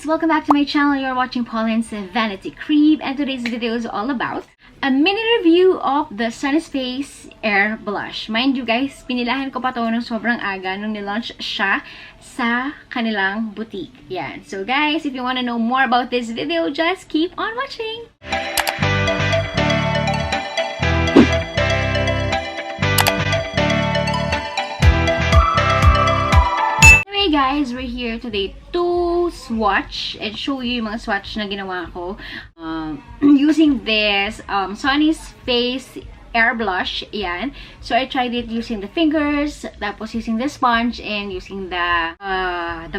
guys! Welcome back to my channel. You're watching Pollen's Vanity Crib, and today's video is all about a mini review of the Sunniesface Airblush. Mind you guys, pinilahan ko pa to ng sobrang aga nung nilaunch siya sa kanilang boutique. Yan. So guys, if you want to know more about this video, just keep on watching! Guys, we're here today to swatch and show you yung mga swatch na ginawa ko using this Sunniesface Airblush. Yan. So I tried it using the fingers, tapos using the sponge, and using the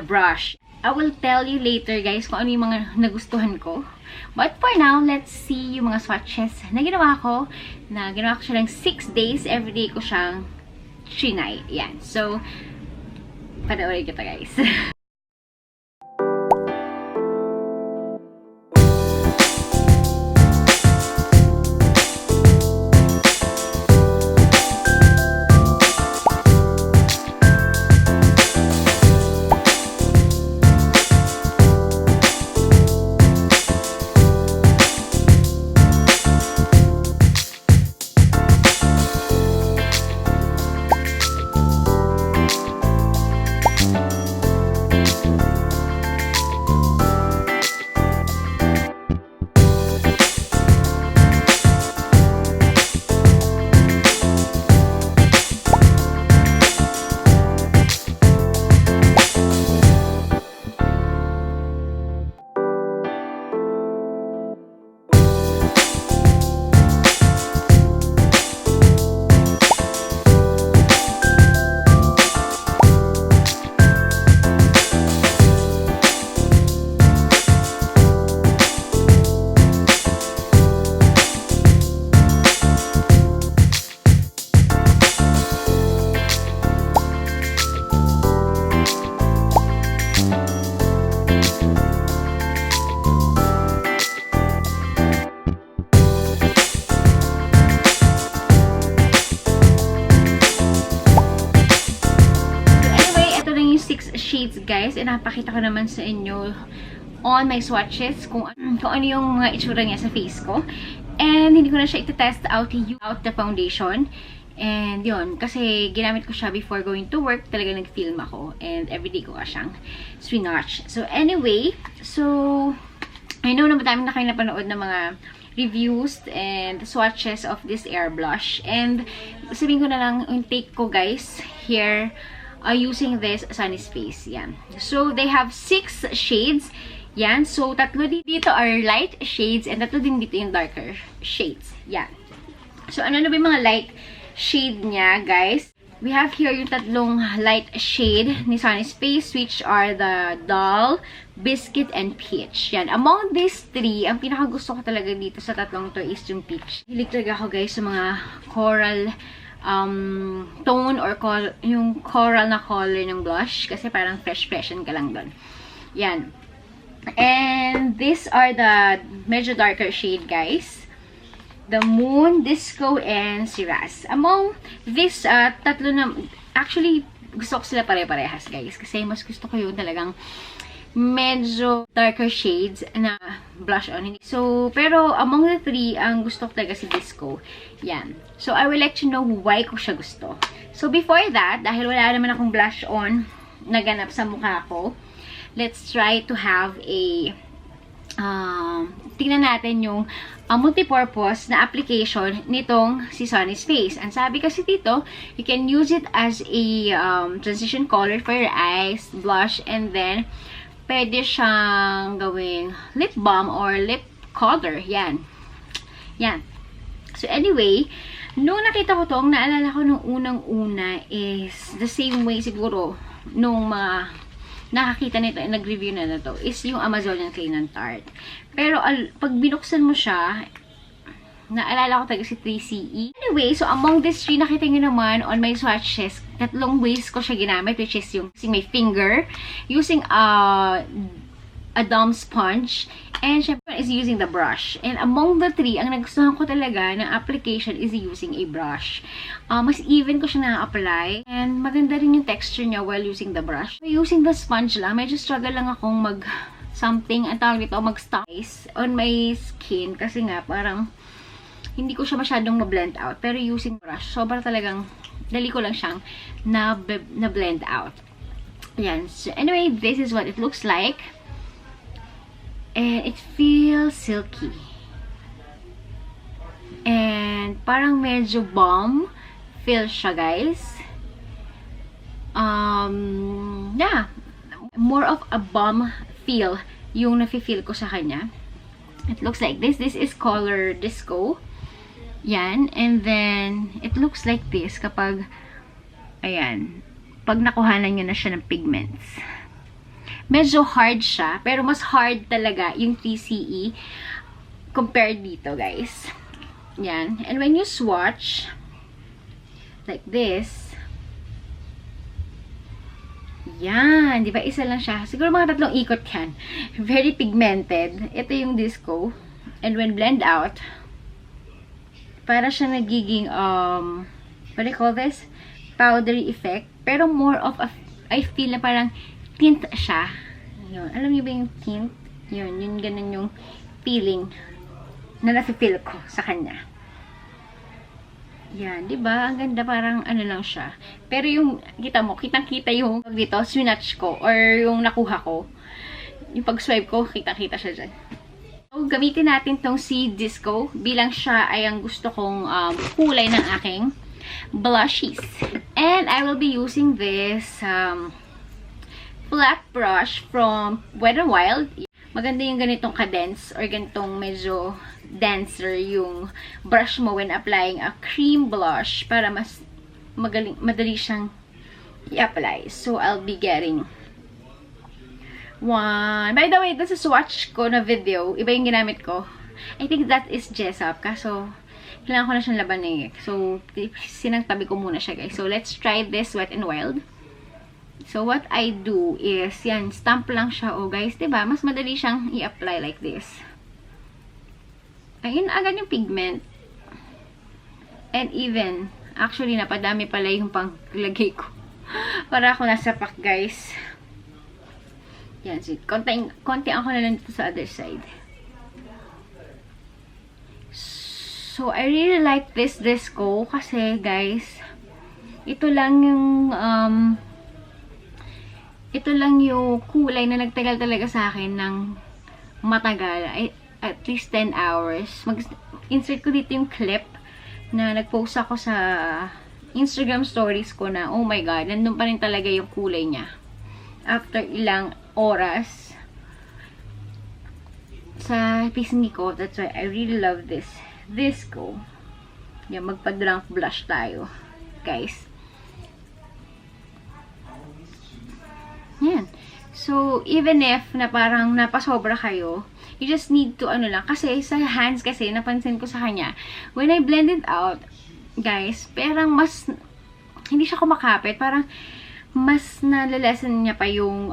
brush. I will tell you later guys kung ano yung mga nagustuhan ko. But for now, let's see yung mga swatches na ginawa ko. Ginawa ko siya lang 6 days. Everyday ko siyang trinay. Yan. So panoorin kita guys. Shades guys, and napakita ko naman sa inyo on my swatches kung ano yung mga itsura niya sa face ko, and hindi ko na siya iti-test out the foundation. And yun, kasi ginamit ko siya before going to work, talaga nag-film ako, and everyday ko siyang swatch. So anyway, so I know na madaming na kayo napanood ng mga reviews and swatches of this Airblush, and sabihin ko na lang yung take ko guys here using this Sunniesface. Yan. So, they have 6 shades. Yan. So, tatlo dito are light shades and tatlo din dito yung darker shades. Yan. So, ano ba yung mga light shade niya, guys? We have here yung tatlong light shade ni Sunniesface, which are the Dull, Biscuit, and Peach. Yan. Among these 3, ang pinakagusto ko talaga dito sa tatlong to is yung Peach. Hilig talaga ako, guys, sa mga coral tone or yung coral na color ng blush, kasi parang fresh-freshen ka lang doon. Yan. And these are the medyo darker shade guys. The Moon, Disco, and Siras. Among this tatlo na, actually gusto ko sila pare-parehas guys, kasi mas gusto ko yung talagang medyo darker shades na blush on. So, pero among the 3, ang gusto ko talaga si Disco. Yan. So, I will let you know why ko siya gusto. So, before that, dahil wala naman akong blush on na ganap sa mukha ko, let's try to have a tingnan natin yung multi-purpose na application nitong si Sunniesface. Ang sabi kasi dito, you can use it as a transition color for your eyes, blush, and then pwede siyang gawing lip balm or lip color. Yan. Yan. So, anyway, nung nakita ko to, ang naalala ko nung unang-una is the same way siguro nung mga nakakita nito, nag-review na to, is yung Amazonian Canon Tarte. Pero, pag binuksan mo siya, naalala ko talaga si 3CE. Anyway, so among these 3, nakita nyo naman on my swatches, tatlong ways ko siya ginamit, which is yung using my finger, using a dumb sponge, and syempre is using the brush. And among the 3, ang nagustuhan ko talaga ng application is using a brush. Mas even ko siya na-apply, and maganda rin yung texture niya while using the brush. So, using the sponge lang, medyo struggle lang akong something, ang tawag dito, mag-stop on my skin. Kasi nga, parang, hindi ko siya masyadong ma-blend out. Pero using brush, sobrang talagang, dali ko lang siyang na-blend out. Yan. So, anyway, this is what it looks like. And it feels silky. And parang medyo balm feel siya, guys. Yeah. More of a balm feel yung nafe-feel ko sa kanya. It looks like this. This is color disco. Yan. And then, it looks like this kapag, ayan, pag nakuhanan nyo na siya ng pigments. Medyo hard siya, pero mas hard talaga yung 3CE compared dito, guys. Yan. And when you swatch, like this, yan. Di ba? Isa lang siya. Siguro mga 3 ikot yan. Very pigmented. Ito yung disco. And when blend out, para siya nagiging, what do you call this? Powdery effect. Pero more of a, I feel na parang tint siya. Yun. Alam niyo ba yung tint? Yun. Yun, ganun yung feeling na nafe-feel ko sa kanya. Yan, di ba? Ang ganda, parang ano lang siya. Pero yung, kita mo, kitang-kita yung dito, swatch ko, or yung nakuha ko. Yung pag-swipe ko, kitang-kita siya dyan. So, gamitin natin tong si Disco bilang siya ay ang gusto kong kulay ng aking blushes. And I will be using this flat brush from Wet n Wild. Maganda yung ganitong cadence or ganitong medyo denser yung brush mo when applying a cream blush para mas madali siyang i-apply. So, I'll be getting one. By the way, this is swatch ko na video. Iba yung ginamit ko. I think that is Jessup. Kaso, kailangan ko na siyang laban eh. So, sinangtabi ko muna siya, guys. So, let's try this Wet n Wild. So, what I do is, yan, stamp lang siya. Oh, guys, diba? Mas madali siyang i-apply like this. Ayun, agad yung pigment. And even, actually, napadami pala yung panglagay ko. Para ako nasa pack, guys. Yan, so, konti ako na lang dito sa other side. So, I really like this disco kasi, guys, ito lang yung kulay na nagtagal talaga sa akin ng matagal. At least 10 hours. Insert ko dito yung clip na nag-post ako sa Instagram stories ko na, oh my god, nandun pa rin talaga yung kulay niya. After ilang oras sa pisngi ko. That's why I really love this disco. Yan, magpa-drunk blush tayo, guys. Yan. So, even if na parang napasobra kayo, you just need to, ano lang, kasi sa hands kasi, napansin ko sa kanya, when I blend it out, guys, parang mas, hindi siya kumakapit, parang, mas nalalesen niya pa yung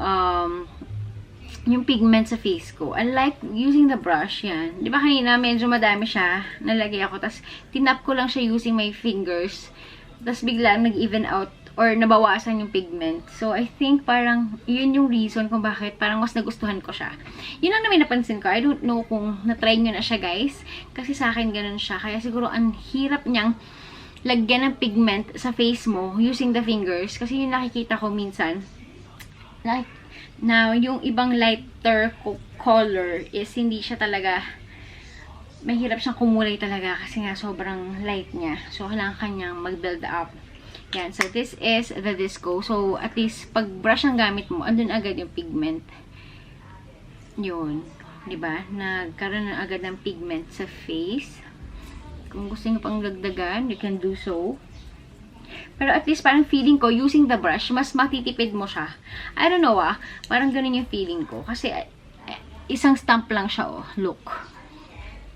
pigment sa face ko. Unlike using the brush, yan. Di ba kanina, medyo madami siya, nalagay ako, tas tinap ko lang siya using my fingers, tas biglang nag-even out, or nabawasan yung pigment. So, I think parang, yun yung reason kung bakit parang mas nagustuhan ko siya. Yun lang naman napansin ko. I don't know kung na-try nyo na siya, guys. Kasi sa akin, ganun siya. Kaya siguro, ang hirap niyang lagyan ng pigment sa face mo using the fingers. Kasi yung nakikita ko minsan, like, now, yung ibang lighter color is hindi siya talaga, mahirap siyang kumulay talaga kasi nga sobrang light niya. So, kailangan kanyang mag-build up. Yan. So, this is the disco. So, at least, pag brush ang gamit mo, andun agad yung pigment. Yun. Diba? Nagkaroon na agad ng pigment sa face. Kung gusto nyo pang dagdagan, you can do so. Pero at least, parang feeling ko, using the brush, mas matitipid mo siya. I don't know parang ganun yung feeling ko. Kasi, isang stamp lang siya, oh. Look.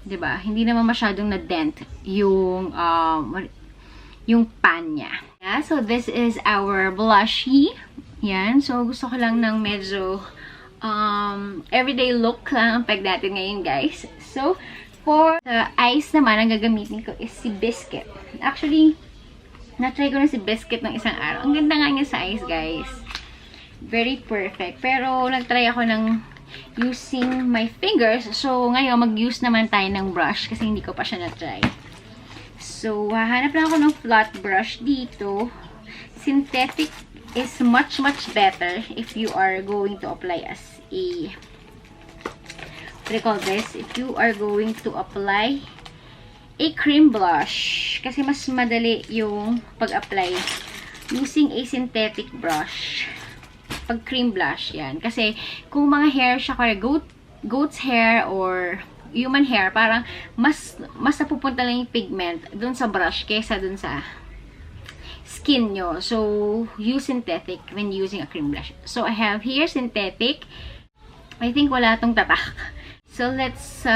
Diba? Hindi naman masyadong na-dent yung pan niya. Yeah, so this is our blushy. Yan. So, gusto ko lang ng medyo everyday look lang ang peg natin ngayon, guys. So, for the eyes naman, ang gagamitin ko is si Biscuit. Actually, na-try ko na si Biscuit ng isang araw. Ang ganda nga niya sa eyes, guys. Very perfect. Pero, nag-try ako ng using my fingers. So, ngayon, mag-use naman tayo ng brush kasi hindi ko pa siya na-try. So, hahanap lang ako ng flat brush dito. Synthetic is much better if you are going to apply as a, what do you call this? If you are going to apply a cream blush. Kasi mas madali yung pag-apply using a synthetic brush. Pag cream blush, yan. Kasi, kung mga hair siya, kaya goat's hair or human hair, parang mas napupunta lang yung pigment dun sa brush kaysa dun sa skin nyo. So, use synthetic when using a cream blush. So, I have here synthetic. I think wala tong tatak. So, let's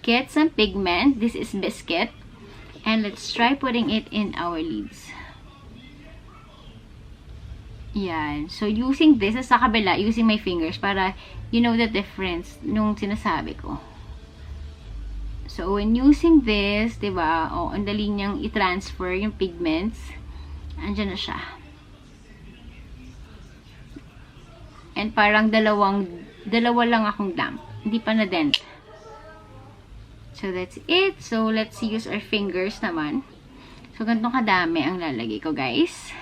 get some pigment. This is biscuit. And let's try putting it in our lids. Yan. So, using this, sa kabila, using my fingers para you know the difference nung sinasabi ko. So, when using this, diba, ang dali niyang i-transfer yung pigments. Andyan na siya. And parang dalawa lang akong damp. Hindi pa na-dent. So, that's it. So, let's use our fingers naman. So, ganitong kadami ang lalagay ko, guys.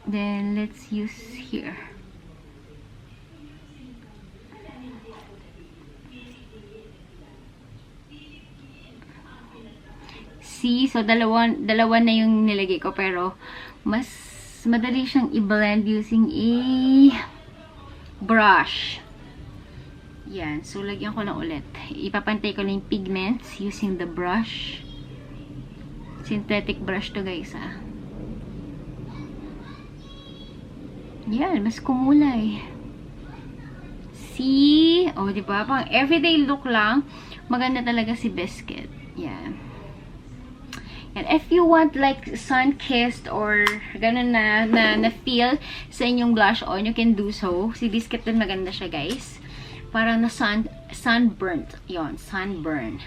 Then, let's use here. See? So, dalawa na yung nilagay ko. Pero, mas madali siyang i-blend using a brush. Yan. So, lagyan ko lang ulit. Ipapantay ko lang yung pigments using the brush. Synthetic brush to, guys, ah. Yan. Mas kumulay. See? O, diba? Pang everyday look lang. Maganda talaga si Biscuit. Yan. And if you want like sun-kissed or ganun na feel sa inyong blush on, you can do so. Si Biscuit din maganda siya, guys. Parang na sunburnt. Yon, sunburn.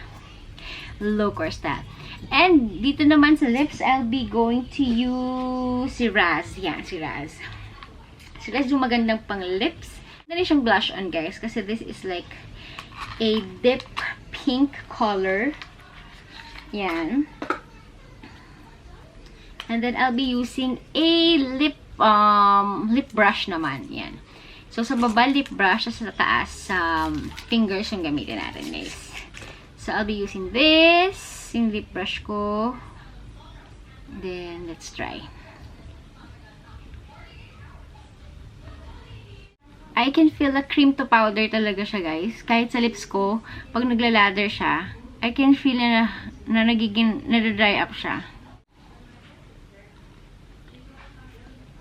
Look, where's that? And dito naman sa lips, I'll be going to use si Raz. Yan, si Raz. Si Raz yung magandang pang lips. Dali siyang blush on, guys. Kasi this is like a deep pink color. Yan. And then, I'll be using a lip brush naman. Yan. So, sa baba, lip brush. Sa taas, fingers yung gamitin natin, guys. So, I'll be using this. Yung lip brush ko. Then, let's try. I can feel the cream to powder talaga siya, guys. Kahit sa lips ko, pag naglalather siya, I can feel na nadadry up siya.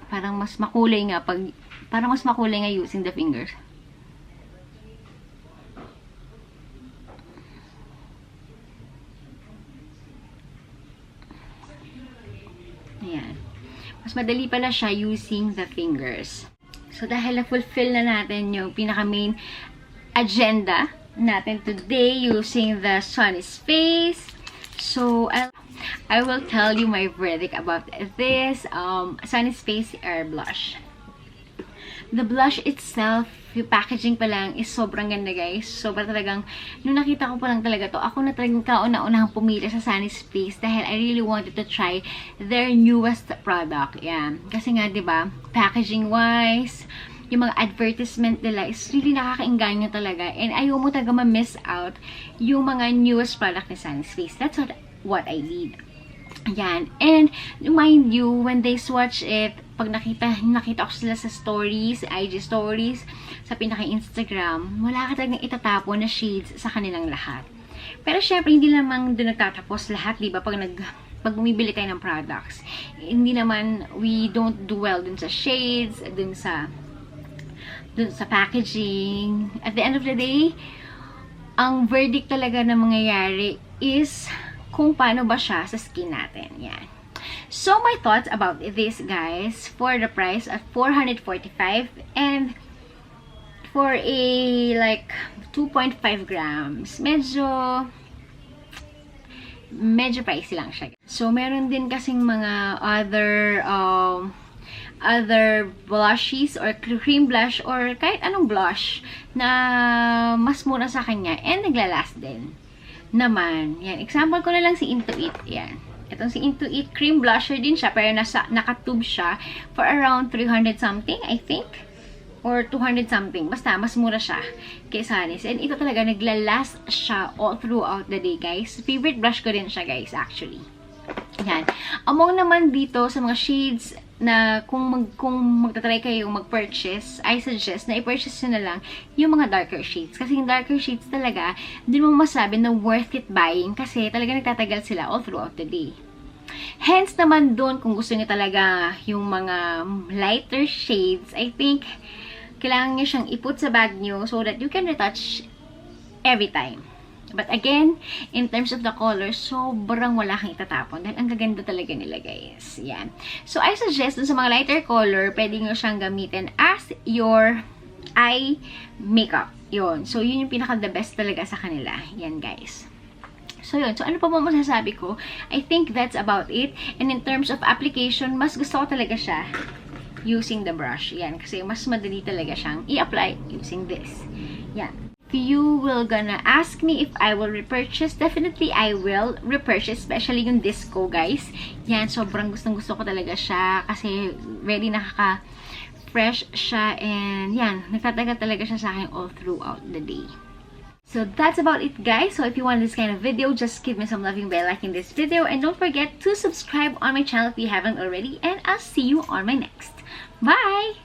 Parang mas makulay nga using the fingers. Ayan. Mas madali pala siya using the fingers. So, dahil na-fulfill na natin yung pinaka-main agenda natin today using the Sunniesface. So, I will tell you my verdict about this Sunniesface Airblush. The blush itself, yung packaging pa lang is sobrang ganda, guys. Sobrang talagang, nung nakita ko pa lang talaga to, ako na talagang kauna-unahang pumili sa Sunniesface dahil I really wanted to try their newest product. Yan. Kasi nga, diba, packaging-wise, yung mga advertisement nila is really nakakainganyo talaga. And ayaw mo talaga ma-miss out yung mga newest product ni Sunniesface. That's what I need. Ayan. And, mind you, when they swatch it, pag nakita ko sila sa stories, IG stories, sa pinaka-Instagram, wala ka talagang itatapon na shades sa kanilang lahat. Pero, syempre, hindi naman doon nagtatapos lahat, diba? Pag bumibili tayo ng products, hindi naman, we don't dwell dun sa shades, dun sa packaging. At the end of the day, ang verdict talaga na mangyayari is kung paano ba siya sa skin natin. Yan. So, my thoughts about this, guys, for the price at $445 and for a, like, 2.5 grams, medyo pricey lang siya. So, meron din kasing mga other other blushes or cream blush or kahit anong blush na mas mura sa kanya and naglalast din naman. Yan, example ko na lang si Into It. Yan. Itong si Into It, cream blusher din siya, pero nakatube siya for around 300 something, I think. Or 200 something. Basta, mas mura siya kay Sunnies. And ito talaga, naglalast siya all throughout the day, guys. Favorite blush ko din siya, guys, actually. Yan. Among naman dito sa mga shades na kung magtatry kayo mag-purchase, I suggest na i-purchase nyo na lang yung mga darker shades. Kasi yung darker shades talaga, din mo masabi na worth it buying kasi talaga nagtatagal sila all throughout the day. Hence naman doon, kung gusto nyo talaga yung mga lighter shades, I think kailangan nyo siyang iput sa bag nyo so that you can retouch every time. But again, in terms of the color, sobrang wala kang itatapon. Dahil ang gaganda talaga nila, guys. Yan. So, I suggest dun sa mga lighter color, pwede nyo siyang gamitin as your eye makeup. Yun. So, yun yung pinaka-the best talaga sa kanila. Yan, guys. So, yun. So, ano pa ba masasabi ko? I think that's about it. And in terms of application, mas gusto ko talaga siya using the brush. Yan. Kasi mas madali talaga siyang i-apply using this. Yan. If you will gonna ask me if I will repurchase, definitely I will repurchase, especially yung disco, guys. Yan, sobrang gustong-gusto ko talaga siya kasi very nakaka-fresh siya and yan, nagtatagal talaga siya sa akin all throughout the day. So that's about it, guys. So if you want this kind of video, just give me some loving by liking this video and don't forget to subscribe on my channel if you haven't already, and I'll see you on my next. Bye!